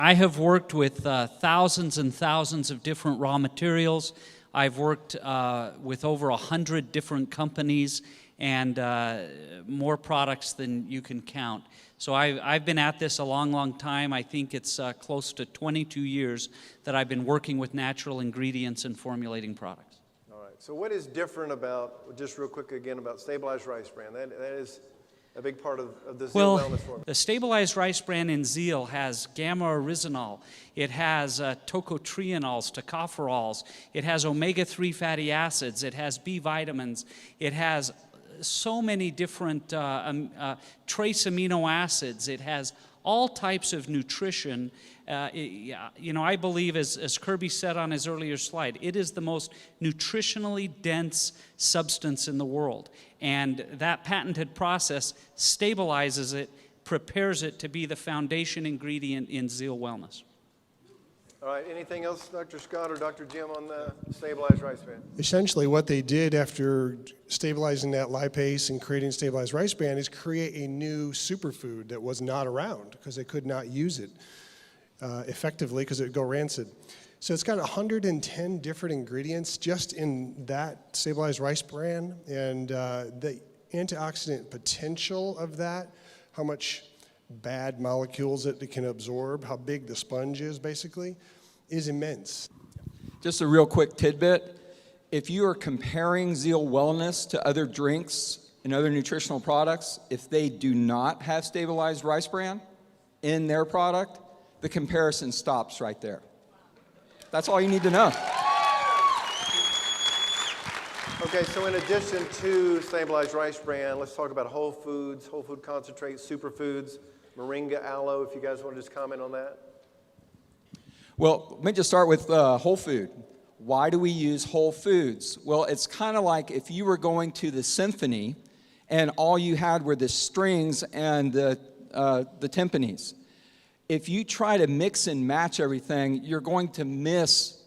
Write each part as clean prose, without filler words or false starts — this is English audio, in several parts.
I have worked with thousands and thousands of different raw materials. I've worked with over 100 different companies and more products than you can count. So I've been at this a long, long time. I think it's close to 22 years that I've been working with natural ingredients and formulating products. All right. So what is different about, just real quick again, about stabilized rice bran? That is a big part of the Zeal Wellness Formula. The stabilized rice bran in Zeal has gamma-oryzanol. It has tocotrienols, tocopherols. It has omega-3 fatty acids. It has B vitamins. It has so many different trace amino acids. It has all types of nutrition. I believe, as Kirby said on his earlier slide, it is the most nutritionally dense substance in the world. And that patented process stabilizes it, prepares it to be the foundation ingredient in Zeal Wellness. All right, anything else, Dr. Scott or Dr. Jim, on the stabilized rice bran? Essentially, what they did after stabilizing that lipase and creating stabilized rice bran is create a new superfood that was not around because they could not use it effectively because it would go rancid. So it's got 110 different ingredients just in that stabilized rice bran, and the antioxidant potential of that, how much bad molecules it can absorb, how big the sponge is basically, is immense. Just a real quick tidbit. If you are comparing Zeal Wellness to other drinks and other nutritional products, if they do not have stabilized rice bran in their product, the comparison stops right there. That's all you need to know. Okay, so in addition to stabilized rice bran, let's talk about whole foods, whole food concentrate, superfoods, moringa, aloe, if you guys want to just comment on that. Well, let me just start with whole food. Why do we use whole foods? Well, it's kind of like if you were going to the symphony and all you had were the strings and the timpanis. If you try to mix and match everything, you're going to miss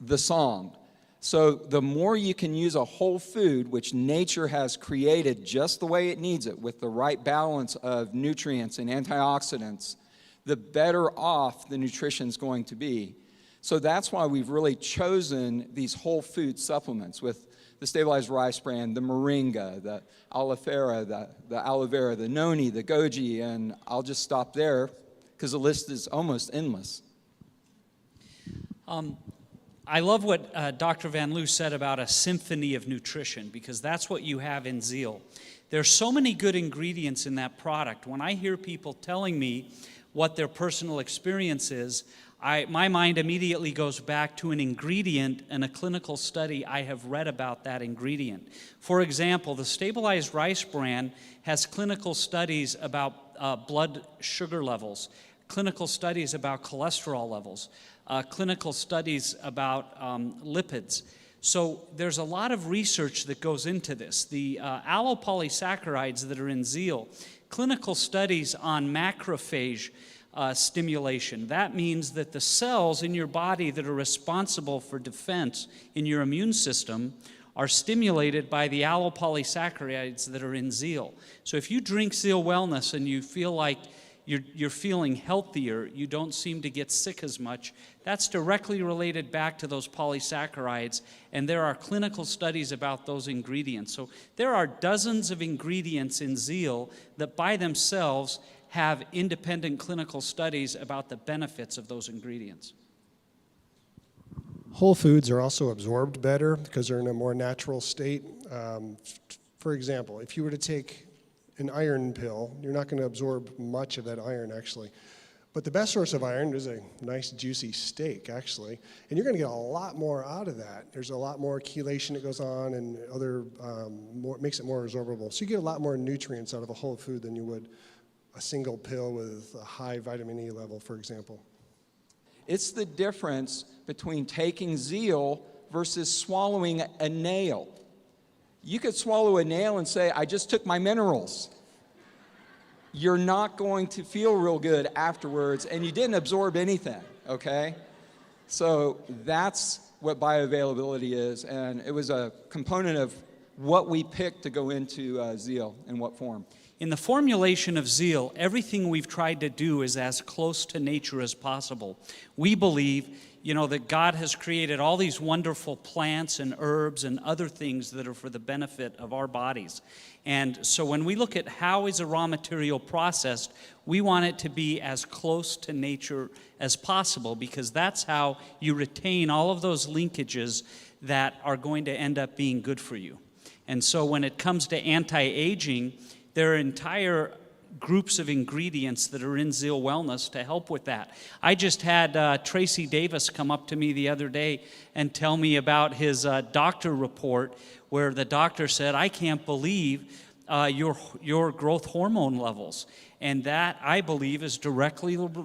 the song. So the more you can use a whole food, which nature has created just the way it needs it, with the right balance of nutrients and antioxidants, the better off the nutrition's going to be. So that's why we've really chosen these whole food supplements with the stabilized rice bran, the moringa, the aloe vera, the aloe vera, the noni, the goji, and I'll just stop there because the list is almost endless. I love what Dr. Van Loo said about a symphony of nutrition, because that's what you have in Zeal. There's so many good ingredients in that product. When I hear people telling me what their personal experience is, my mind immediately goes back to an ingredient and a clinical study I have read about that ingredient. For example, the stabilized rice bran has clinical studies about blood sugar levels, clinical studies about cholesterol levels, clinical studies about lipids. So there's a lot of research that goes into this. The allopolysaccharides that are in Zeal, clinical studies on macrophage stimulation. That means that the cells in your body that are responsible for defense in your immune system are stimulated by the allopolysaccharides that are in Zeal. So if you drink Zeal Wellness and you feel like you're feeling healthier, you don't seem to get sick as much, that's directly related back to those polysaccharides, and there are clinical studies about those ingredients. So there are dozens of ingredients in Zeal that by themselves have independent clinical studies about the benefits of those ingredients. Whole foods are also absorbed better because they're in a more natural state. For example, if you were to take an iron pill, you're not going to absorb much of that iron, actually. But the best source of iron is a nice juicy steak, actually, and you're going to get a lot more out of that. There's a lot more chelation that goes on and other makes it more absorbable. So you get a lot more nutrients out of a whole food than you would a single pill with a high vitamin E level, for example. It's the difference between taking Zeal versus swallowing a nail. You could swallow a nail and say, I just took my minerals. You're not going to feel real good afterwards, and you didn't absorb anything, okay? So that's what bioavailability is, and it was a component of what we picked to go into Zeal in what form. In the formulation of Zeal, everything we've tried to do is as close to nature as possible. We believe, that God has created all these wonderful plants and herbs and other things that are for the benefit of our bodies. And so when we look at how is a raw material processed, we want it to be as close to nature as possible, because that's how you retain all of those linkages that are going to end up being good for you. And so when it comes to anti-aging, there are entire groups of ingredients that are in Zeal Wellness to help with that. I just had Tracy Davis come up to me the other day and tell me about his doctor report, where the doctor said, I can't believe your growth hormone levels. And that, I believe, is directly related